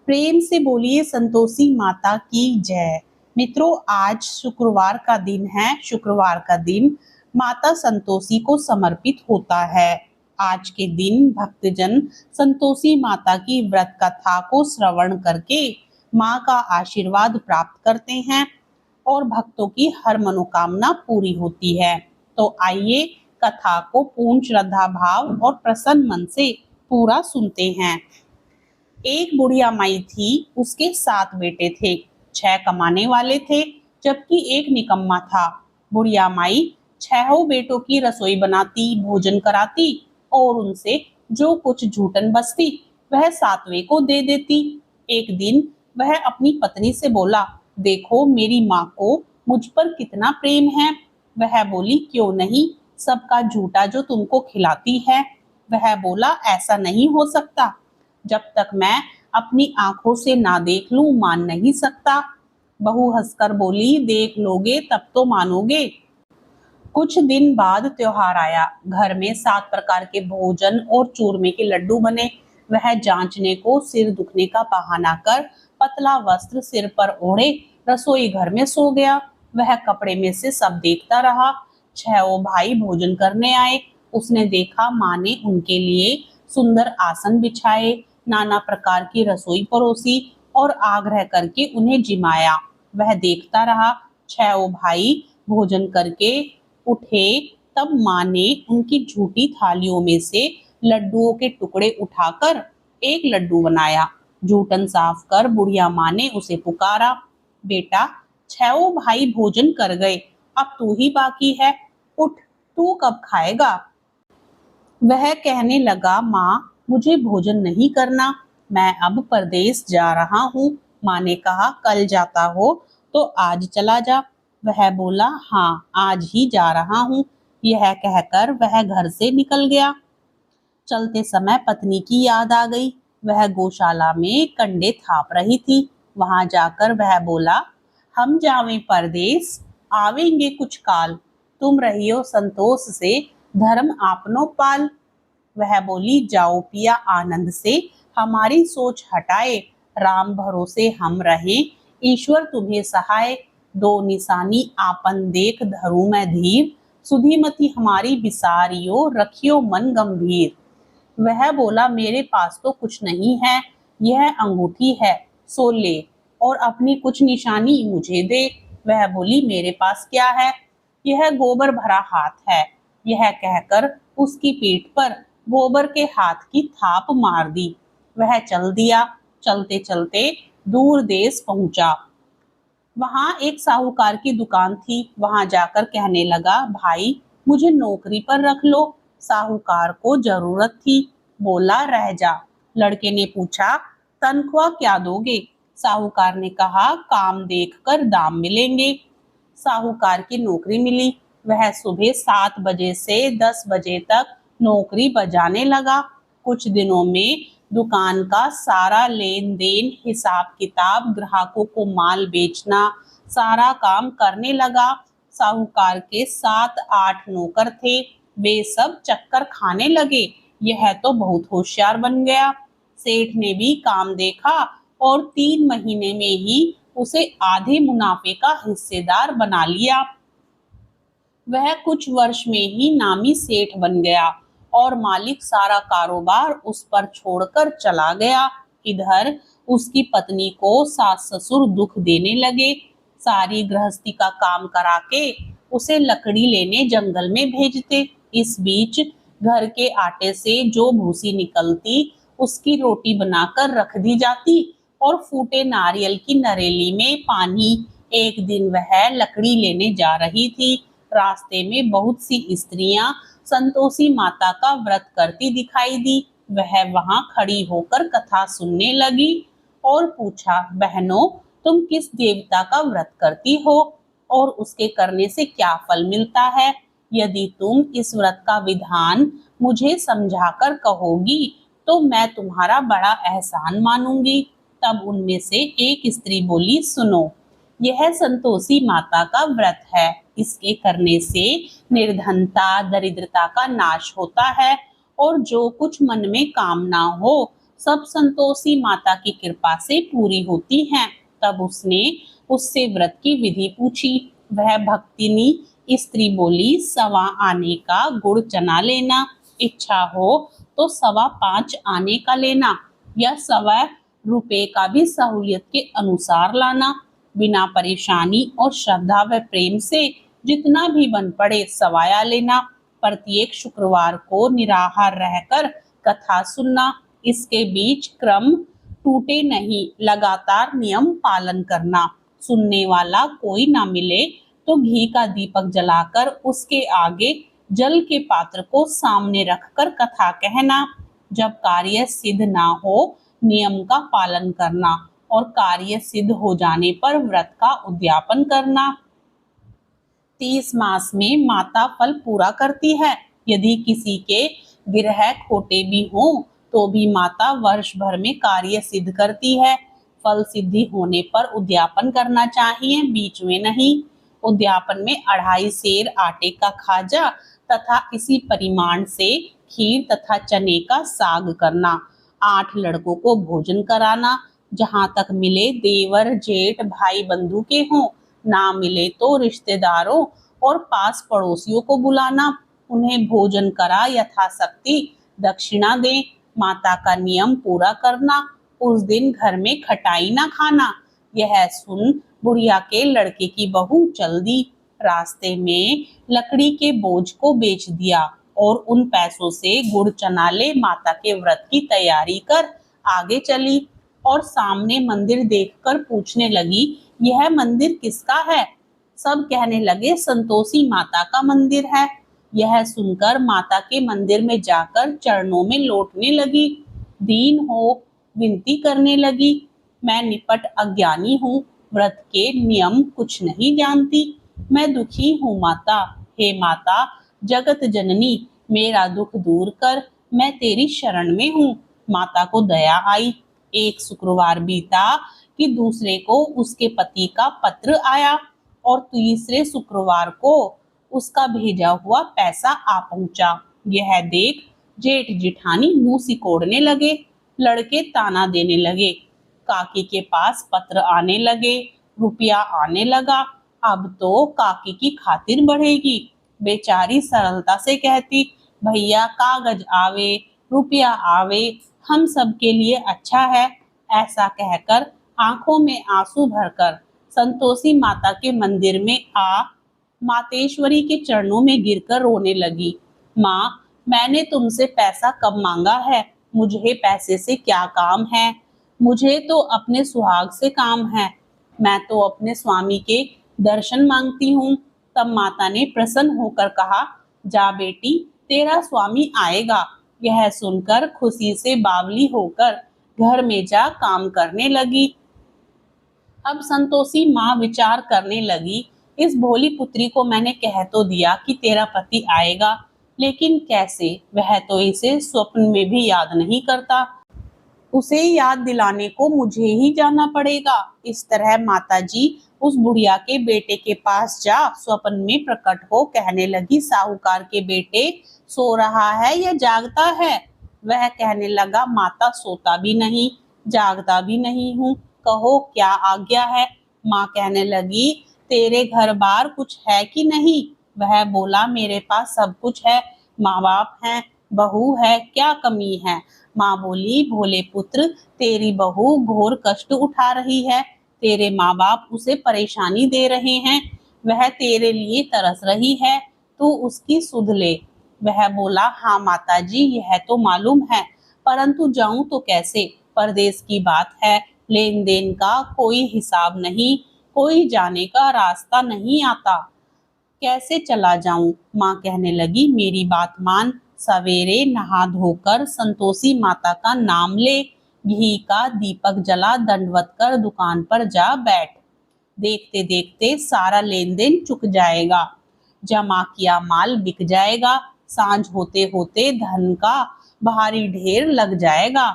प्रेम से बोलिए संतोषी माता की जय। मित्रों, आज शुक्रवार का दिन है। शुक्रवार का दिन माता संतोषी को समर्पित होता है। आज के दिन भक्तजन संतोषी माता की व्रत कथा को श्रवण करके माँ का आशीर्वाद प्राप्त करते हैं और भक्तों की हर मनोकामना पूरी होती है। तो आइए कथा को पूर्ण श्रद्धा भाव और प्रसन्न मन से पूरा सुनते हैं। एक बुढ़िया माई थी, उसके 7 बेटे थे। 6 कमाने वाले थे जबकि एक निकम्मा था। बुढ़िया माई 6 बेटों की रसोई बनाती, भोजन कराती और उनसे जो कुछ झूठन बचती वह 7वें को दे देती। एक दिन वह अपनी पत्नी से बोला, देखो मेरी माँ को मुझ पर कितना प्रेम है। वह बोली, क्यों नहीं, सबका झूठा जो तुमको खिलाती है। वह बोला, ऐसा नहीं हो सकता, जब तक मैं अपनी आंखों से ना देख लूं मान नहीं सकता। बहू हंसकर बोली, देख लोगे तब तो मानोगे। कुछ दिन बाद त्योहार आया। घर में 7 प्रकार के भोजन और चूरमे के लड्डू बने। वह जांचने को सिर दुखने का बहाना कर पतला वस्त्र सिर पर ओढ़े रसोई घर में सो गया। वह कपड़े में से सब देखता रहा। 6 भाई भोजन करने आए। उसने देखा माँ ने उनके लिए सुंदर आसन बिछाए, नाना प्रकार की रसोई परोसी और आग्रह करके उन्हें जिमाया। वह देखता रहा। 6 भाई भोजन करके उठे तब माँ ने उनकी झूठी थालियों में से लड्डुओं के टुकड़े उठाकर एक लड्डू बनाया। जूठन साफ कर बुढ़िया माँ ने उसे पुकारा, बेटा 6 भाई भोजन कर गए, अब तू ही बाकी है, उठ, तू कब खाएगा। वह कहने लगा, माँ मुझे भोजन नहीं करना, मैं अब परदेश जा रहा हूँ। माँ ने कहा, कल जाता हो तो आज चला जा। वह बोला, हाँ आज ही जा रहा हूँ। यह कहकर वह घर से निकल गया। चलते समय पत्नी की याद आ गई। वह गौशाला में कंडे थाप रही थी। वहां जाकर वह बोला, हम जावें परदेश, आवेंगे कुछ काल, तुम रहियो संतोष से, धर्म आपनो पाल। वह बोली, जाओ पिया आनंद से, हमारी सोच हटाए, राम भरोसे हम रहें, ईश्वर तुम्हें सहाय। 2 निशानी आपन देख धरू मैं धीर, सुधीमती हमारी बिसारियो, रखियो मन गंभीर। वह बोला, मेरे पास तो कुछ नहीं है, यह अंगूठी है, सो ले और अपनी कुछ निशानी मुझे दे। वह बोली, मेरे पास क्या है, यह गोबर भरा हाथ है। यह कहकर उसकी पीठ पर गोबर के हाथ की थाप मार दी। वह चल दिया। चलते चलते दूर देश पहुंचा। वहां एक साहूकार की दुकान थी। वहां जाकर कहने लगा, भाई मुझे नौकरी पर रख लो। साहूकार को जरूरत थी। बोला, रह जा। लड़के ने पूछा, तनख्वाह क्या दोगे। साहूकार ने कहा, काम देखकर दाम मिलेंगे। साहूकार की नौकरी मिली। वह सुबह 7 बजे से 10 बजे तक नौकरी बजाने लगा। कुछ दिनों में दुकान का सारा लेन देन, हिसाब किताब, ग्राहकों को माल बेचना, सारा काम करने लगा। साहूकार के 7-8 नौकर थे। वे सब चक्कर खाने लगे, यह तो बहुत होशियार बन गया। सेठ ने भी काम देखा और 3 महीने में ही उसे आधे मुनाफे का हिस्सेदार बना लिया। वह कुछ वर्ष में ही नामी सेठ बन गया और मालिक सारा कारोबार उस पर छोड़कर चला गया। इधर उसकी पत्नी को सास ससुर दुख देने लगे। सारी गृहस्थी का काम करा के उसे लकड़ी लेने जंगल में भेजते। इस बीच घर के आटे से जो भूसी निकलती उसकी रोटी बनाकर रख दी जाती और फूटे नारियल की नरेली में पानी। एक दिन वह लकड़ी लेने जा रही थी। रास्ते में बहुत सी स्त्रियां संतोषी माता का व्रत करती दिखाई दी। वह वहां खड़ी होकर कथा सुनने लगी और पूछा, बहनों तुम किस देवता का व्रत करती हो और उसके करने से क्या फल मिलता है। यदि तुम इस व्रत का विधान मुझे समझाकर कहोगी तो मैं तुम्हारा बड़ा एहसान मानूंगी। तब उनमें से एक स्त्री बोली, सुनो, यह संतोषी माता का व्रत है। इसके करने से निर्धनता, दरिद्रता का नाश होता है और जो कुछ मन में कामना हो सब संतोषी माता की कृपा से पूरी होती हैं। तब उसने उससे व्रत की विधि पूछी। वह भक्तिनी स्त्री बोली, 1.25 आने का गुड़ चना लेना, इच्छा हो तो 5.25 आने का लेना, या 1.25 रुपए का भी सहूलियत के अनुसार लाना। बिना परेशानी और श्रद्धा व प्रेम से जितना भी बन पड़े सवाया लेना। प्रत्येक शुक्रवार को निराहार रहकर कथा सुनना। इसके बीच क्रम टूटे नहीं, लगातार नियम पालन करना। सुनने वाला कोई ना मिले तो घी का दीपक जलाकर उसके आगे जल के पात्र को सामने रखकर कथा कहना। जब कार्य सिद्ध ना हो, नियम का पालन करना और कार्य सिद्ध हो जाने पर व्रत का उद्यापन करना। 30 मास में माता फल पूरा करती है। यदि किसी के ग्रह खोटे भी हों तो भी माता वर्ष भर में कार्य सिद्ध करती है। फल सिद्धि होने पर उद्यापन करना चाहिए, बीच में नहीं। उद्यापन में 2.5 सेर आटे का खाजा तथा इसी परिमाण से खीर तथा चने का साग करना। 8 लड़कों को भोजन कराना। जहाँ तक मिले देवर जेठ भाई बंधु के हों, ना मिले तो रिश्तेदारों और पास पड़ोसियों को बुलाना। उन्हें भोजन करा यथाशक्ति दक्षिणा दें। माता का नियम पूरा करना। उस दिन घर में खटाई ना खाना। यह सुन बुढ़िया के लड़के की बहू चल दी। रास्ते में लकड़ी के बोझ को बेच दिया और उन पैसों से गुड़ चना ले माता के व्रत की तैयारी कर आगे चली। और सामने मंदिर देखकर पूछने लगी, यह मंदिर किसका है? सब कहने लगे, संतोषी माता का मंदिर है। यह सुनकर माता के मंदिर में जाकर चरणों में लौटने लगी। दीन हो विनती करने लगी, मैं निपट अज्ञानी हूँ, व्रत के नियम कुछ नहीं जानती, मैं दुखी हूँ माता। हे माता जगत जननी, मेरा दुख दूर कर, मैं तेरी शरण में हूँ। माता को दया आई। एक शुक्रवार बीता कि दूसरे को उसके पति का पत्र आया और तीसरे शुक्रवार को उसका भेजा हुआ पैसा आ पहुंचा। यह देख जेठ जिठानी मुंह सिकोड़ने लगे। लड़के ताना देने लगे। काकी के पास पत्र आने लगे, रुपया आने लगा। अब तो काकी की खातिर बढ़ेगी। बेचारी सरलता से कहती, भैया कागज आवे, रुपया आवे, हम सब के लिए अच्छा है। ऐसा कहकर आंखों में आंसू भरकर संतोषी माता के मंदिर में आ मातेश्वरी के चरणों में गिरकर रोने लगी। माँ, मैंने तुमसे पैसा कब मांगा है? मुझे पैसे से क्या काम है? मुझे तो अपने सुहाग से काम है। मैं तो अपने स्वामी के दर्शन मांगती हूँ। तब माता ने प्रसन्न होकर कहा, जा बेटी, तेरा स्वामी आएगा। यह सुनकर खुशी से बावली होकर घर में जा काम करने लगी। अब संतोषी माँ विचार करने लगी, इस भोली पुत्री को मैंने कह तो दिया कि तेरा पति आएगा, लेकिन कैसे? वह तो इसे स्वप्न में भी याद नहीं करता। उसे याद दिलाने को मुझे ही जाना पड़ेगा। इस तरह माताजी उस बुढ़िया के बेटे के पास जा स्वप्न में प्रकट हो कहने लगी, साहूकार के बेटे सो रहा है या जागता है? वह कहने लगा, माता सोता भी नहीं, जागता भी नहीं हूँ, कहो क्या आज्ञा है? माँ कहने लगी, तेरे घर बार कुछ है कि नहीं? वह बोला, मेरे पास सब कुछ है, माँ बाप हैं, बहू है, क्या कमी है? माँ बोली, भोले पुत्र, तेरी बहू घोर कष्ट उठा रही है, तेरे माँ बाप उसे परेशानी दे रहे हैं, वह तेरे लिए तरस रही है, तू उसकी सुध ले। वह बोला, हाँ माताजी, यह तो मालूम है, परंतु जाऊं तो कैसे? परदेश की बात है, लेन देन का कोई हिसाब नहीं, कोई जाने का रास्ता नहीं आता, कैसे चला जाऊं? माँ कहने लगी, मेरी बात मान, सवेरे नहा धोकर संतोषी माता का नाम ले, घी का दीपक जला, दंडवत कर दुकान पर जा बैठ। देखते देखते सारा लेन देन चुक जाएगा, जमा किया माल बिक जाएगा, सांझ होते होते धन का भारी ढेर लग जाएगा।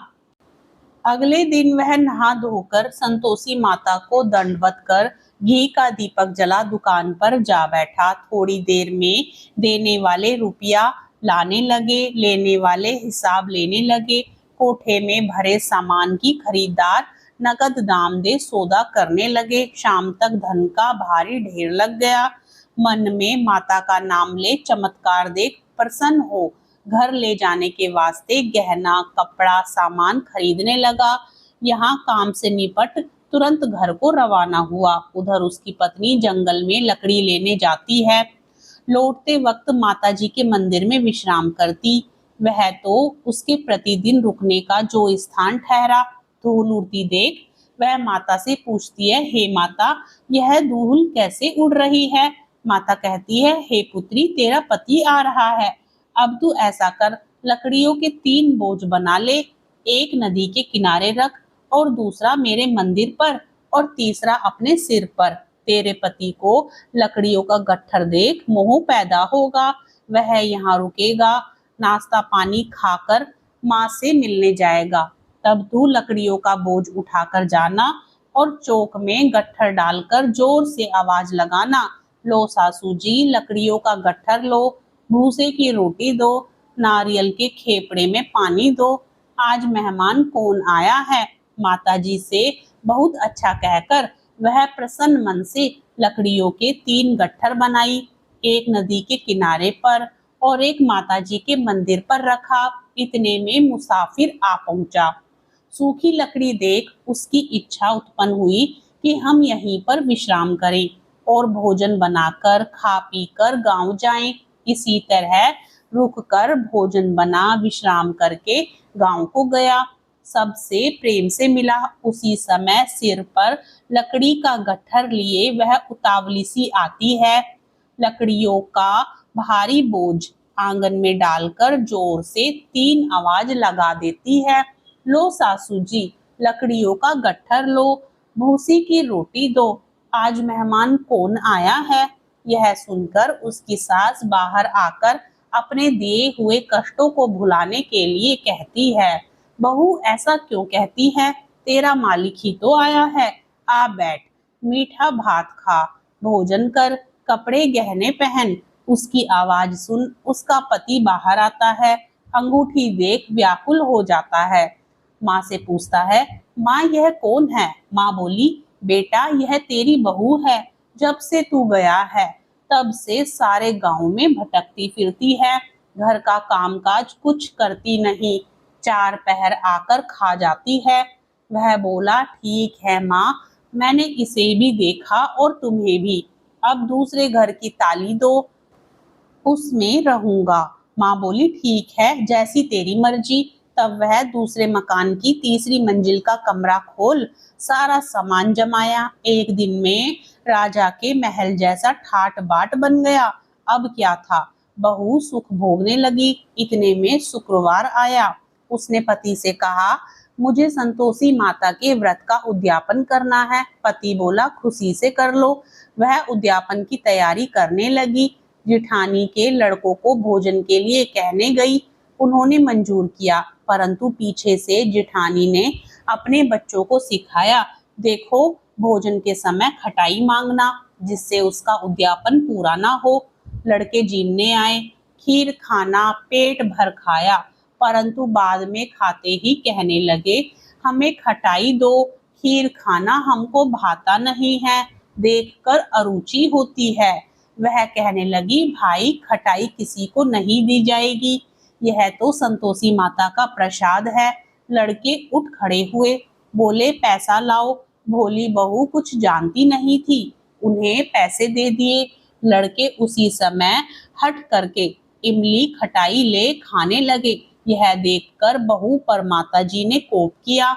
अगले दिन वह नहा धोकर संतोषी माता को दंडवत कर घी का दीपक जला दुकान पर जा बैठा। थोड़ी देर में देने वाले रुपया लाने लगे, लेने वाले हिसाब लेने लगे। कोठे में भरे सामान की खरीदार नकद दाम दे सौदा करने लगे। शाम तक धन का भारी ढेर लग गया। मन में माता का नाम ले चमत्कार देख प्रसन्न हो घर ले जाने के वास्ते गहना कपड़ा सामान खरीदने लगा। यहाँ काम से निपट तुरंत घर को रवाना हुआ। उधर उसकी पत्नी जंगल में लकड़ी लेने जाती है। लौटते वक्त माताजी के मंदिर में विश्राम करती। वह तो उसके प्रतिदिन रुकने का जो स्थान ठहरा। धूल उड़ती देख वह माता से पूछती है, हे माता, यह धूल कैसे उड़ रही है? माता कहती है, हे पुत्री, तेरा पति आ रहा है। अब तू ऐसा कर, लकड़ियों के 3 बोझ बना ले। एक नदी के किनारे रख और दूसरा मेरे मंदिर पर और तीसरा अपने सिर पर। तेरे पति को लकड़ियों का गट्ठर देख मोह पैदा होगा। वह यहाँ रुकेगा, नाश्ता पानी खाकर माँ से मिलने जाएगा। तब तू लकड़ियों का बोझ उठाकर जाना और चौक में गट्ठर डालकर जोर से आवाज लगाना, लो सासू जी, लकड़ियों का गट्ठर लो, भूसे की रोटी दो, नारियल के खेपड़े में पानी दो। आज मेहमान कौन आया है? माताजी से बहुत अच्छा कहकर वह प्रसन्न मन से लकड़ियों के 3 गट्ठर बनाई। एक नदी के किनारे पर और एक माताजी के मंदिर पर रखा। इतने में मुसाफिर आ पहुंचा। सूखी लकड़ी देख उसकी इच्छा उत्पन्न हुई कि हम यहीं पर विश्राम करें और भोजन बनाकर खा पी कर गाँव जाएं। इसी तरह रुक कर भोजन बना विश्राम करके गांव को गया। सबसे प्रेम से मिला। उसी समय सिर पर लकड़ी का गट्ठर लिए वह उतावली सी आती है। लकड़ियों का भारी बोझ आंगन में डालकर जोर से 3 आवाज लगा देती है, लो सासू जी, लकड़ियों का गट्ठर लो, भूसी की रोटी दो। आज मेहमान कौन आया है? यह सुनकर उसकी सास बाहर आकर अपने दिए हुए कष्टों को भुलाने के लिए कहती है, बहू ऐसा क्यों कहती है? तेरा मालिक ही तो आया है। आ बैठ, मीठा भात खा, भोजन कर, कपड़े गहने पहन। उसकी आवाज सुन उसका पति बाहर आता है। अंगूठी देख व्याकुल हो जाता है। माँ से पूछता है, माँ यह कौन है? माँ बोली, बेटा यह तेरी बहू है। जब से तू गया है तब से सारे गांव में भटकती फिरती है। घर का कामकाज कुछ करती नहीं, 4 पहर आकर खा जाती है। वह बोला, ठीक है माँ, मैंने इसे भी देखा और तुम्हें भी। अब दूसरे घर की ताली दो, उसमें रहूंगा। माँ बोली, ठीक है, जैसी तेरी मर्जी। तब वह दूसरे मकान की तीसरी मंजिल का कमरा खोल सारा सामान जमाया। एक दिन में राजा के महल जैसा ठाट बाट बन गया। अब क्या था, बहू सुख भोगने लगी। इतने में शुक्रवार आया। उसने पति से कहा, मुझे संतोषी माता के व्रत का उद्यापन करना है। पति बोला, खुशी से कर लो। वह उद्यापन की तैयारी करने लगी। जिठानी के लड़कों को भोजन के लिए कहने गई। उन्होंने मंजूर किया, परंतु पीछे से जिठानी ने अपने बच्चों को सिखाया, देखो भोजन के समय खटाई मांगना, जिससे उसका उद्यापन पूरा ना हो। लड़के जीमने आए, खीर खाना पेट भर खाया, परंतु बाद में खाते ही कहने लगे, हमें खटाई दो, खीर खाना हमको भाता नहीं है, देखकर अरुचि होती है। वह कहने लगी, भाई खटाई किसी को नहीं दी जाएगी, यह तो संतोषी माता का प्रसाद है। लड़के उठ खड़े हुए, बोले, पैसा लाओ। भोली बहू कुछ जानती नहीं थी, उन्हें पैसे दे दिए। लड़के उसी समय हट करके इमली खटाई ले खाने लगे। यह देखकर बहू पर माताजी ने कोप किया।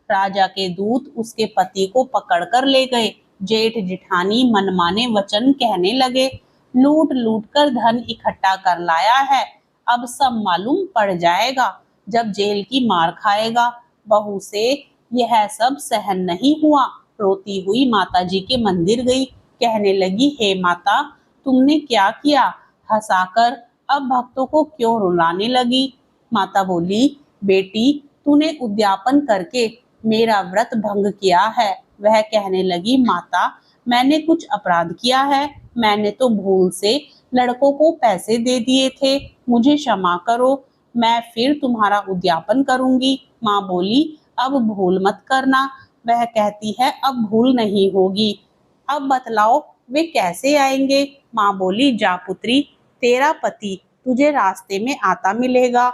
राजा के दूत उसके पति को पकड़कर ले गए। जेठ जिठानी मनमाने वचन कहने लगे, लूट लूट कर धन इकट्ठा कर लाया है, अब सब मालूम पड़ जाएगा जब जेल की मार खाएगा। बहू से यह सब सहन नहीं हुआ। रोती हुई माताजी के मंदिर गई। कहने लगी, हे माता, तुमने क्या किया? हंसाकर अब भक्तों को क्यों रुलाने लगी? माता बोली, बेटी, तूने उद्यापन करके मेरा व्रत भंग किया है। वह कहने लगी, माता, मैंने कुछ अपराध किया है? मैंने तो भूल से लड़कों को पैसे दे दिए थे, मुझे क्षमा करो। मैं फिर तुम्हारा उद्यापन करूंगी। माँ बोली, अब भूल मत करना। वह कहती है, अब भूल नहीं होगी। अब बतलाओ वे कैसे आएंगे। माँ बोली, जा पुत्री, तेरा पति तुझे रास्ते में आता मिलेगा।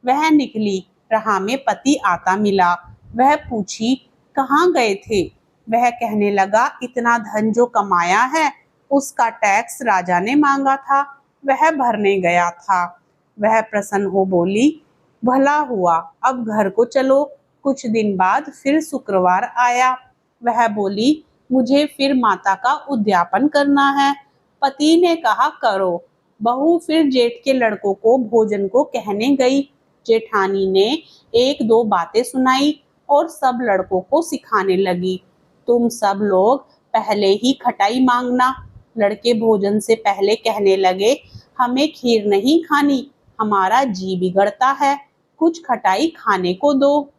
वह निकली, राह में पति आता मिला। वह पूछी, कहाँ गए थे। वह कहने लगा, इतना धन जो कमाया है उसका टैक्स राजा ने मांगा था, वह भरने गया था। वह प्रसन्न हो बोली, भला हुआ, अब घर को चलो। कुछ दिन बाद फिर शुक्रवार आया। वह बोली, मुझे फिर माता का उद्यापन करना है। पति ने कहा, करो। बहू फिर जेठ के लड़कों को भोजन को कहने गई। जेठानी ने एक दो बातें सुनाई और सब लड़कों को सिखाने लगी। तुम सब लोग पहले ही खटाई मांगना। लड़के भोजन से पहले कहने लगे, हमें खीर नहीं खानी, हमारा जी बिगड़ता है, कुछ खटाई खाने को दो।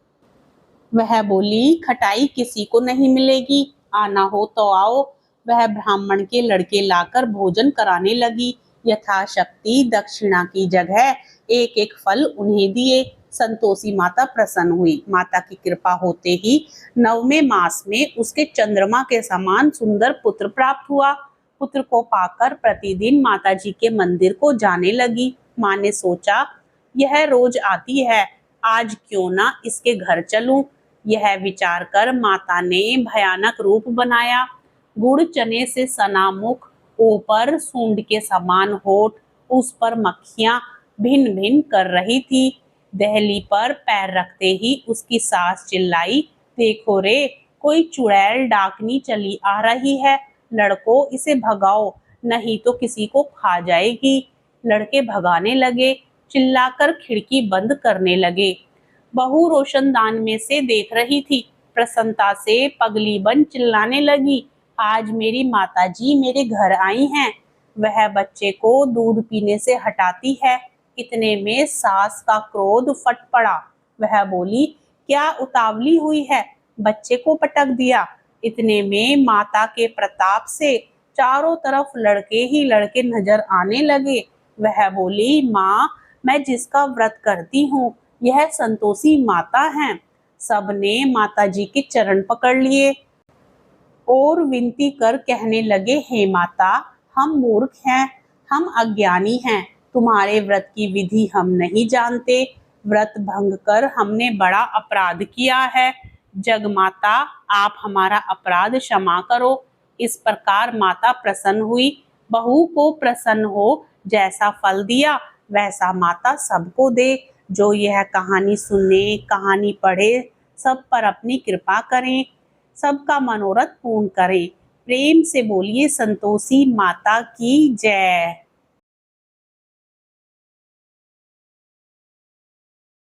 वह बोली, खटाई किसी को नहीं मिलेगी, आना हो तो आओ। वह ब्राह्मण के लड़के लाकर भोजन कराने लगी। यथाशक्ति दक्षिणा की जगह एक एक फल उन्हें दिए। संतोषी माता प्रसन्न हुई। माता की कृपा होते ही 9वें मास में उसके चंद्रमा के समान सुंदर पुत्र प्राप्त हुआ। पुत्र को पाकर प्रतिदिन माता जी के मंदिर को जाने लगी। माँ ने सोचा, यह रोज आती है, आज क्यों ना इसके घर चलूं। यह विचार कर माता ने भयानक रूप बनाया। गुड़ चने से सना मुख, ऊपर सूंड के समान होठ, उस पर मक्खियां भिन भिन कर रही थी। दहली पर पैर रखते ही उसकी सास चिल्लाई, देखो रे, कोई चुड़ैल डाकनी चली आ रही है, लड़को इसे भगाओ, नहीं तो किसी को खा जाएगी। लड़के भगाने लगे, चिल्लाकर खिड़की बंद करने लगे। बहू रोशनदान में से देख रही थी। प्रसन्नता से पगली बन चिल्लाने लगी, आज मेरी माताजी मेरे घर आई हैं। वह बच्चे को दूध पीने से हटाती है। इतने में सास का क्रोध फट पड़ा। वह बोली, क्या उतावली हुई है, बच्चे को पटक दिया। इतने में माता के प्रताप से चारों तरफ लड़के ही लड़के नजर आने लगे। वह बोली, माँ, मैं जिसका व्रत करती हूँ यह संतोषी माता हैं। सबने माता जी के चरण पकड़ लिए और विनती कर कहने लगे, हे माता, हम मूर्ख हैं, हम अज्ञानी हैं, तुम्हारे व्रत की विधि हम नहीं जानते। व्रत भंग कर हमने बड़ा अपराध किया है। जगमाता, आप हमारा अपराध क्षमा करो। इस प्रकार माता प्रसन्न हुई। बहू को प्रसन्न हो जैसा फल दिया वैसा माता सबको दे। जो यह कहानी सुने, कहानी पढ़े, सब पर अपनी कृपा करें, सबका मनोरथ पूर्ण करें। प्रेम से बोलिए संतोषी माता की जय।